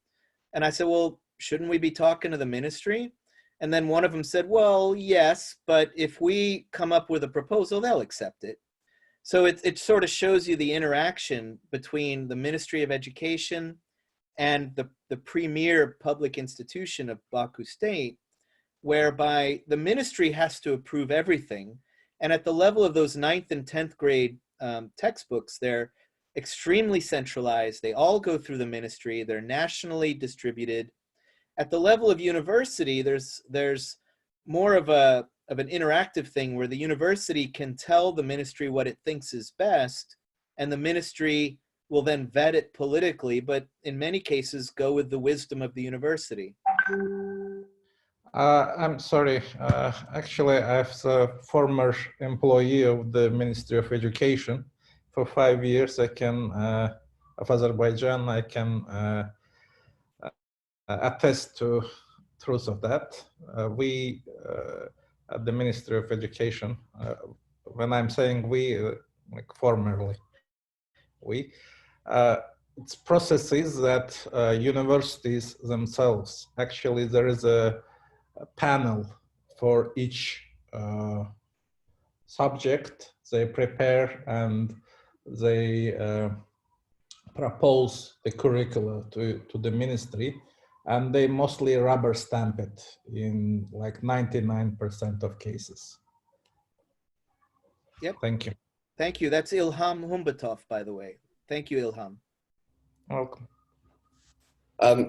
Speaker 2: And I said, well, shouldn't we be talking to the ministry? And then one of them said, well, yes, but if we come up with a proposal, they'll accept it. So it sort of shows you the interaction between the Ministry of Education and the premier public institution of Baku State, whereby the ministry has to approve everything. And at the level of those 9th and 10th grade textbooks, they're extremely centralized. They all go through the ministry. They're nationally distributed. At the level of university, there's more of an interactive thing where the university can tell the ministry what it thinks is best, and the ministry will then vet it politically, but in many cases go with the wisdom of the university.
Speaker 4: I'm sorry. Actually, I was a former employee of the Ministry of Education. For 5 years, of Azerbaijan, I can attest to truth of that. We, at the Ministry of Education, when I'm saying we, like formerly, it's processes that universities themselves, actually there is a panel for each subject. They prepare and they propose the curricula to the ministry, and they mostly rubber stamp it in like 99% of cases.
Speaker 2: Yep.
Speaker 4: Thank you.
Speaker 2: Thank you. That's Ilham Humbatov, by the way. Thank you, Ilham.
Speaker 4: Welcome.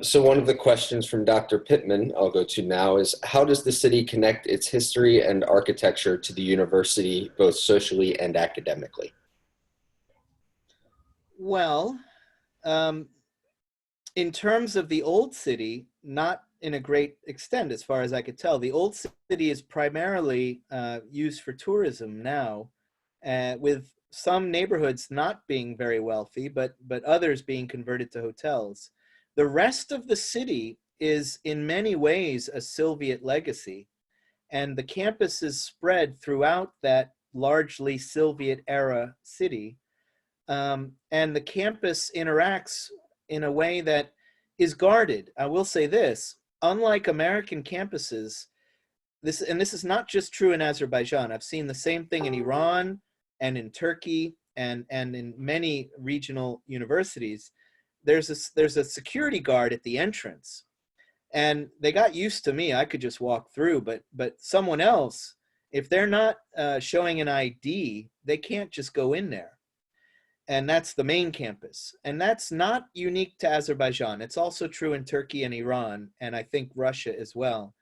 Speaker 3: So one of the questions from Dr. Pittman, I'll go to now, is how does the city connect its history and architecture to the university, both socially and academically?
Speaker 2: Well, in terms of the old city, not in a great extent, as far as I could tell. The old city is primarily used for tourism now, with some neighborhoods not being very wealthy, but others being converted to hotels. The rest of the city is in many ways a Soviet legacy, and the campus is spread throughout that largely Soviet era city. And the campus interacts in a way that is guarded. I will say this, unlike American campuses, this is not just true in Azerbaijan. I've seen the same thing in Iran and in Turkey and in many regional universities. There's a security guard at the entrance, and they got used to me. I could just walk through, but someone else, if they're not showing an ID, they can't just go in there. And that's the main campus. And that's not unique to Azerbaijan. It's also true in Turkey and Iran, and I think Russia as well.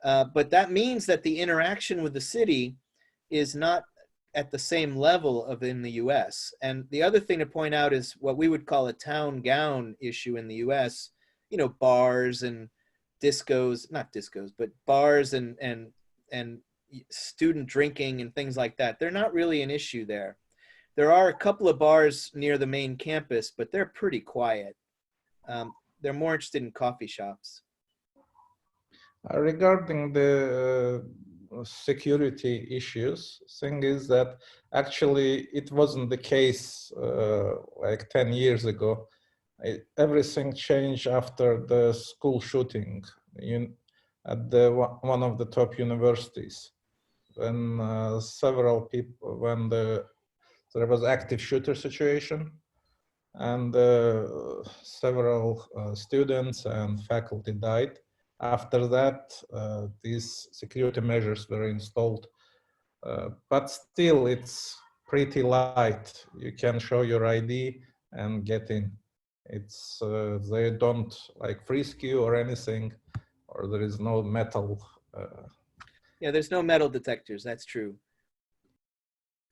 Speaker 2: But that means that the interaction with the city is not at the same level of in the US. And the other thing to point out is what we would call a town gown issue in the US, you know, bars and discos, not discos, but bars and student drinking and things like that. They're not really an issue there. There are a couple of bars near the main campus, but they're pretty quiet. They're more interested in coffee shops.
Speaker 4: Regarding the security issues. Thing is that actually it wasn't the case like 10 years ago. Everything changed after the school shooting at one of the top universities. When several people, there was active shooter situation, and several students and faculty died. After that, these security measures were installed, but still it's pretty light. You can show your ID and get in. It's they don't like frisk you or anything, or there is no metal.
Speaker 2: Yeah, there's no metal detectors, that's true.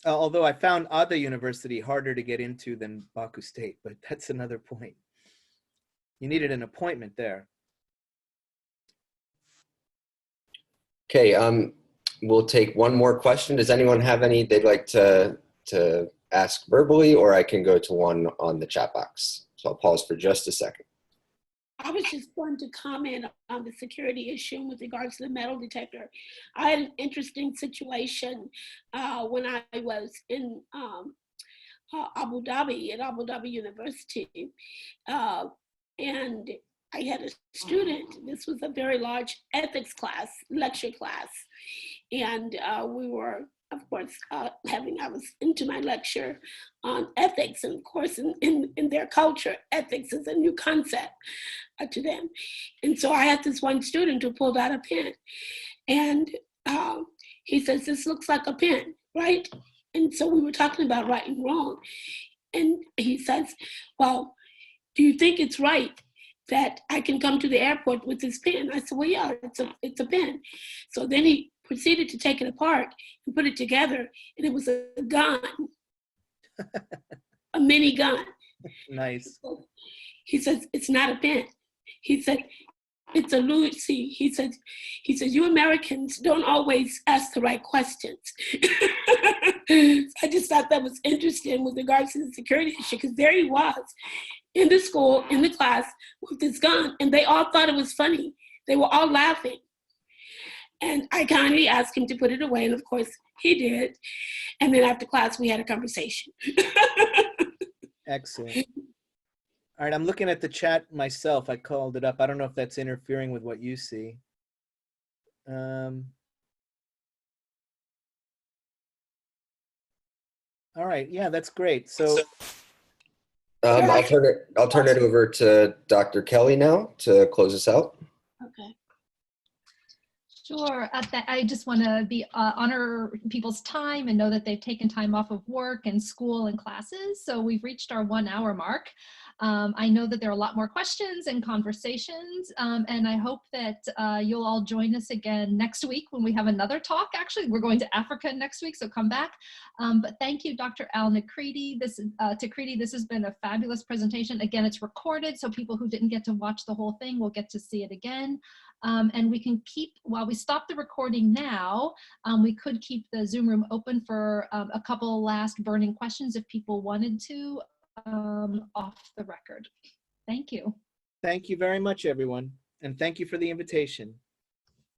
Speaker 2: Although I found Ada University harder to get into than Baku State, but that's another point. You needed an appointment there.
Speaker 3: Okay, we'll take one more question. Does anyone have any they'd like to ask verbally, or I can go to one on the chat box? So I'll pause for just a second.
Speaker 5: I was just going to comment on the security issue with regards to the metal detector. I had an interesting situation when I was in Abu Dhabi, at Abu Dhabi University. And I had a student, this was a very large ethics class, lecture class. And we were, of course, I was into my lecture on ethics. And of course, in their culture, ethics is a new concept to them. And so I had this one student who pulled out a pen. And he says, "This looks like a pen, right?" And so we were talking about right and wrong. And he says, "Well, do you think it's right that I can come to the airport with this pen?" I said, "Well, yeah, it's a pen." So then he proceeded to take it apart and put it together, and it was a gun, a mini gun.
Speaker 2: Nice.
Speaker 5: He says, "It's not a pen." He said, "It's a Lucy." He said, "You Americans don't always ask the right questions." I just thought that was interesting with regards to the security issue, because there he was in the school, in the class with this gun, and they all thought it was funny. They were all laughing. And I kindly asked him to put it away, and of course he did. And then after class, we had a conversation.
Speaker 2: Excellent. All right, I'm looking at the chat myself. I called it up. I don't know if that's interfering with what you see. All right, yeah, that's great. So
Speaker 3: I'll turn it over to Dr. Kelly now to close us out.
Speaker 5: Okay.
Speaker 1: Sure. I just want to honor people's time and know that they've taken time off of work and school and classes. So we've reached our 1 hour mark. I know that there are a lot more questions and conversations, and I hope that you'll all join us again next week when we have another talk. Actually, we're going to Africa next week, so come back. But thank you, Dr. Al-Tikriti. This has been a fabulous presentation. Again, it's recorded, so people who didn't get to watch the whole thing will get to see it again. And we can keep, while we stop the recording now, we could keep the Zoom room open for a couple last burning questions if people wanted to, off the record. Thank you.
Speaker 2: thank you very much, everyone. And thank you for the invitation.